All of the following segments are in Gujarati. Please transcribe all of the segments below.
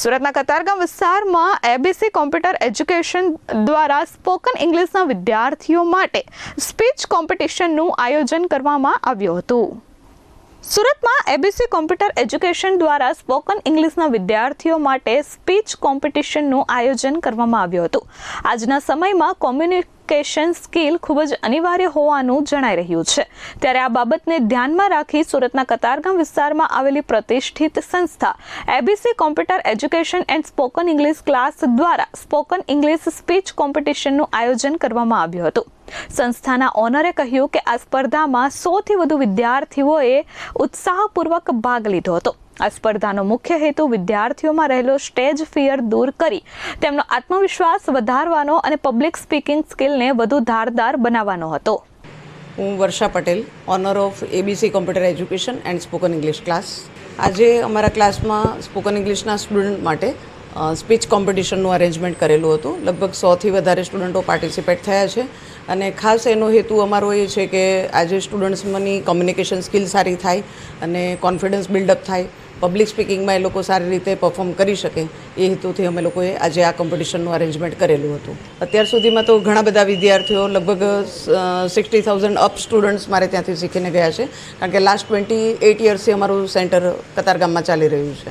સુરતના કતારગામ વિસ્તારમાં એબીસી કોમ્પ્યુટર એજ્યુકેશન દ્વારા સ્પોકન ઇંગ્લિશના વિદ્યાર્થીઓ માટે સ્પીચ કોમ્પિટિશનનું આયોજન કરવામાં આવ્યું હતું. સુરતમાં એબીસી કોમ્પ્યુટર એજ્યુકેશન દ્વારા સ્પોકન ઇંગ્લિશના વિદ્યાર્થીઓ માટે સ્પીચ કોમ્પિટિશનનું આયોજન કરવામાં આવ્યું હતું. આજના સમયમાં કોમ્યુનિકેશન સ્કિલ ખૂબ જ અનિવાર્ય હોવાનું જણાઈ રહ્યું છે. ત્યારે આ બાબતને ધ્યાનમાં રાખી સુરતના કતારગામ વિસ્તારમાં આવેલી પ્રતિષ્ઠિત સંસ્થા ABC computer education and spoken English class દ્વારા સ્પોકન ઇંગ્લિશ સ્પીચ કોમ્પિટિશનનું આયોજન કરવામાં આવ્યું હતું. સંસ્થાના ઓનરે કહ્યું કે આ સ્પર્ધામાં 100થી વધુ વિદ્યાર્થીઓએ ઉત્સાહપૂર્વક ભાગ લીધો હતો. આ સ્પર્ધાનો મુખ્ય હેતુ વિદ્યાર્થીઓમાં રહેલો સ્ટેજ ફિયર દૂર કરી તેમનો આત્મવિશ્વાસ વધારવાનો અને પબ્લિક સ્પીકિંગ સ્કિલને વધુ ધારદાર બનાવવાનો હતો. હું Varsha Patel, owner of ABC computer education and spoken English class. આજે અમારા ક્લાસમાં સ્પોકન ઇંગ્લિશના સ્ટુડન્ટ માટે સ્પીચ કોમ્પિટિશનનું અરેન્જમેન્ટ કરેલું હતું. લગભગ 100થી વધારે સ્ટુડન્ટો પાર્ટિસિપેટ થયા છે અને ખાસ એનો હેતુ અમારો એ છે કે આજે સ્ટુડન્ટ્સમાંની કોમ્યુનિકેશન સ્કિલ સારી થાય અને કોન્ફિડન્સ બિલ્ડઅપ થાય, પબ્લિક સ્પીકિંગમાં એ લોકો સારી રીતે પરફોર્મ કરી શકે એ હેતુથી અમે લોકોએ આજે આ કોમ્પિટિશનનું અરેન્જમેન્ટ કરેલું હતું. અત્યાર સુધીમાં તો ઘણા બધા વિદ્યાર્થીઓ લગભગ 60,000 અપ સ્ટુડન્ટ્સ મારે ત્યાંથી શીખીને ગયા છે, કારણ કે લાસ્ટ 28 યર્સથી અમારું સેન્ટર કતારગામમાં ચાલી રહ્યું છે.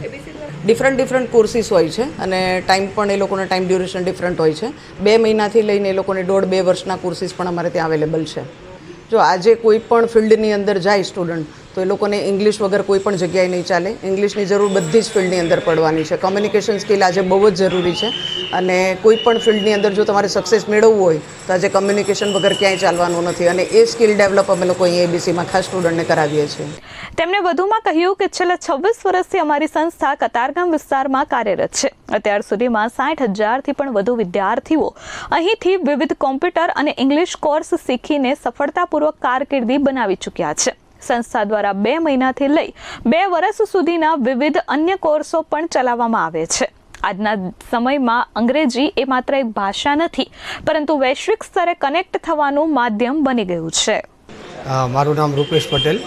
ડિફરન્ટ કોર્સીસ હોય છે અને ટાઈમ પણ એ લોકોનો ટાઈમ ડ્યુરેશન ડિફરન્ટ હોય છે. 2 મહિનાથી લઈને એ લોકોને 1.5-2 વર્ષના કોર્સીસ પણ અમારે ત્યાં અવેલેબલ છે. જો આજે કોઈ પણ ફિલ્ડની અંદર જાય સ્ટુડન્ટ તો એ લોકોને ઇંગ્લિશ વગર કોઈ પણ જગ્યાએ નહીં ચાલે. ઇંગ્લિશની જરૂર બધી જ ફિલ્ડની અંદર પડવાની છે. કોમ્યુનિકેશન સ્કિલ આજે બહુ જ જરૂરી છે અને કોઈ પણ ફિલ્ડની અંદર જો તમારે સક્સેસ મેળવવું હોય તો આજે કોમ્યુનિકેશન વગર ક્યાંય ચાલવાનું નથી અને એ સ્કિલ ડેવલપ અમે લોકો અહીં એબીસીમાં ખાસ સ્ટુડન્ટને કરાવીએ છીએ. તેમણે વધુમાં કહ્યું કે છેલ્લા 26 વર્ષથી અમારી સંસ્થા કતારગામ વિસ્તારમાં કાર્યરત છે. અત્યાર સુધીમાં 60,000થી પણ વધુ વિદ્યાર્થીઓ અહીંથી વિવિધ કોમ્પ્યુટર અને ઇંગ્લિશ કોર્સ શીખીને સફળતાપૂર્વક કારકિર્દી બનાવી ચૂક્યા છે. સંસ્થા દ્વારા 2 મહિનાથી લઈ 2 વર્ષ સુધીના વિવિધ અન્ય કોર્સો પણ ચલાવવામાં આવે છે. આજના સમયમાં અંગ્રેજી એ માત્ર એક ભાષા નથી, પરંતુ વૈશ્વિક સ્તરે કનેક્ટ થવાનું માધ્યમ બની ગયું છે. મારું નામ Rupesh Patel.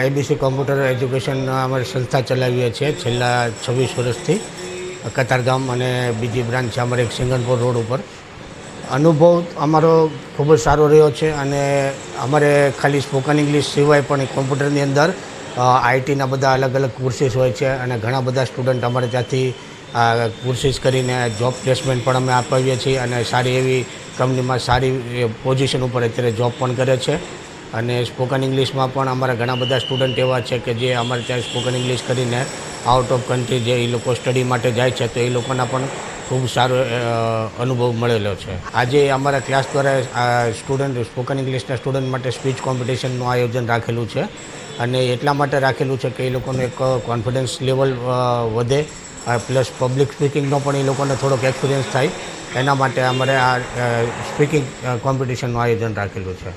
ABC computer education અમારી સંસ્થા ચલાવીએ છીએ છેલ્લા 26 વર્ષથી કતારગામ અને બીજી બ્રાન્ચ છે અમારે એક સિંગણપુર રોડ ઉપર. અનુભવ અમારો ખૂબ જ સારો રહ્યો છે અને અમારે ખાલી સ્પોકન ઇંગ્લિશ સિવાય પણ કોમ્પ્યુટરની અંદર આઈટીના બધા અલગ અલગ કોર્સીસ હોય છે અને ઘણા બધા સ્ટુડન્ટ અમારે ત્યાંથી કોર્સીસ કરીને જોબ પ્લેસમેન્ટ પણ અમે અપાવીએ છીએ અને સારી એવી કંપનીમાં સારી પોઝિશન ઉપર અત્યારે જોબ પણ કરે છે. અને સ્પોકન ઇંગ્લિશમાં પણ અમારા ઘણા બધા સ્ટુડન્ટ એવા છે કે જે અમારે ત્યાં સ્પોકન ઇંગ્લિશ કરીને આઉટ ઓફ કન્ટ્રી જે એ લોકો સ્ટડી માટે જાય છે તો એ લોકોના પણ ખૂબ સારો અનુભવ મળેલો છે. આજે અમારા ક્લાસ દ્વારા સ્પોકન ઇંગ્લિશના સ્ટુડન્ટ માટે સ્પીચ કોમ્પિટિશનનું આયોજન રાખેલું છે અને એટલા માટે રાખેલું છે કે એ લોકોનું એક કોન્ફિડન્સ લેવલ વધે પ્લસ પબ્લિક સ્પીકિંગનો પણ એ લોકોને થોડોક એક્સપિરિયન્સ થાય, એના માટે અમારે આ સ્પીકિંગ કોમ્પિટિશનનું આયોજન રાખેલું છે.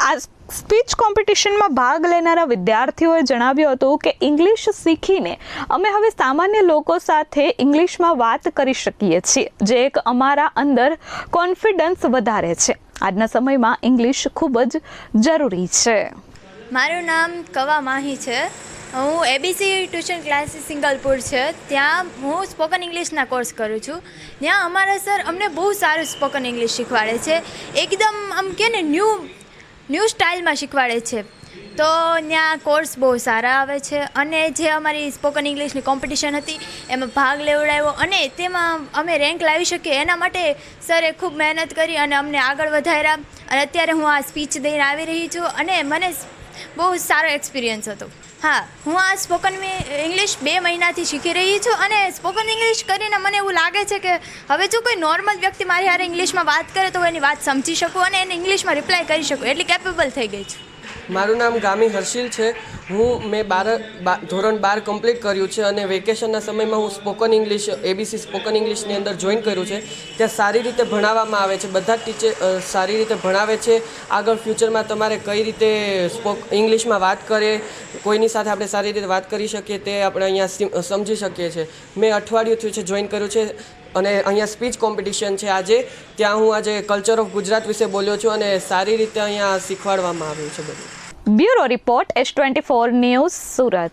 આ સ્પીચ કોમ્પિટિશનમાં ભાગ લેનારા વિદ્યાર્થીઓએ જણાવ્યું હતું કે ઇંગ્લિશ શીખીને અમે હવે સામાન્ય લોકો સાથે ઇંગ્લિશમાં વાત કરી શકીએ છીએ, જે એક અમારા અંદર કોન્ફિડન્સ વધારે છે. આજના સમયમાં ઇંગ્લિશ ખૂબ જ જરૂરી છે. મારું નામ કવા માહી છે. હું એબીસી ટ્યુશન ક્લાસીસ સિંગલપુર છે, ત્યાં હું સ્પોકન ઇંગ્લિશના કોર્સ કરું છું. ત્યાં અમારા સર અમને બહુ સારું સ્પોકન ઇંગ્લિશ શીખવાડે છે. એકદમ આમ કે ને ન્યૂ સ્ટાઇલમાં શીખવાડે છે. તો ત્યાં કોર્સ બહુ સારા આવે છે અને જે અમારી સ્પોકન ઇંગ્લિશની કોમ્પિટિશન હતી એમાં ભાગ લેવડાવ્યો અને તેમાં અમે રેન્ક લાવી શકીએ એના માટે સરે ખૂબ મહેનત કરી અને અમને આગળ વધાર્યા અને અત્યારે હું આ સ્પીચ દઈને આવી રહી છું અને મને બહુ સારો એક્સપિરિયન્સ હતો. હા, હું આ સ્પોકન ઇંગ્લિશ 2 મહિનાથી શીખી રહી છું અને સ્પોકન ઇંગ્લિશ કરીને મને એવું લાગે છે કે હવે જો કોઈ નોર્મલ વ્યક્તિ મારી હારે ઇંગ્લિશમાં વાત કરે તો એની વાત સમજી શકું અને એને ઇંગ્લિશમાં રિપ્લાય કરી શકું, એટલી કેપેબલ થઈ ગઈ છું. મારું નામ ગામી હર્ષિલ છે. મેં ધોરણ 12 કમ્પ્લીટ કર્યું છે અને વેકેશનના સમયમાં હું સ્પોકન ઇંગ્લિશ એબીસી સ્પોકન ઇંગ્લિશની અંદર જોઈન કર્યું છે. ત્યાં સારી રીતે ભણાવવામાં આવે છે, બધા જ ટીચર સારી રીતે ભણાવે છે. આગળ ફ્યુચરમાં તમારે કઈ રીતે ઇંગ્લિશમાં વાત કરે, કોઈની સાથે આપણે સારી રીતે વાત કરી શકીએ તે આપણે અહીંયા સમજી શકીએ છીએ. મેં અઠવાડિયું થયું છે જોઈન કર્યું છે અને અહીંયા સ્પીચ કોમ્પિટિશન છે આજે. ત્યાં હું આજે કલ્ચર ઓફ ગુજરાત વિશે બોલ્યો છું અને સારી રીતે અહીંયા શીખવાડવામાં આવ્યું છે બધું. Bureau report S24 news Surat.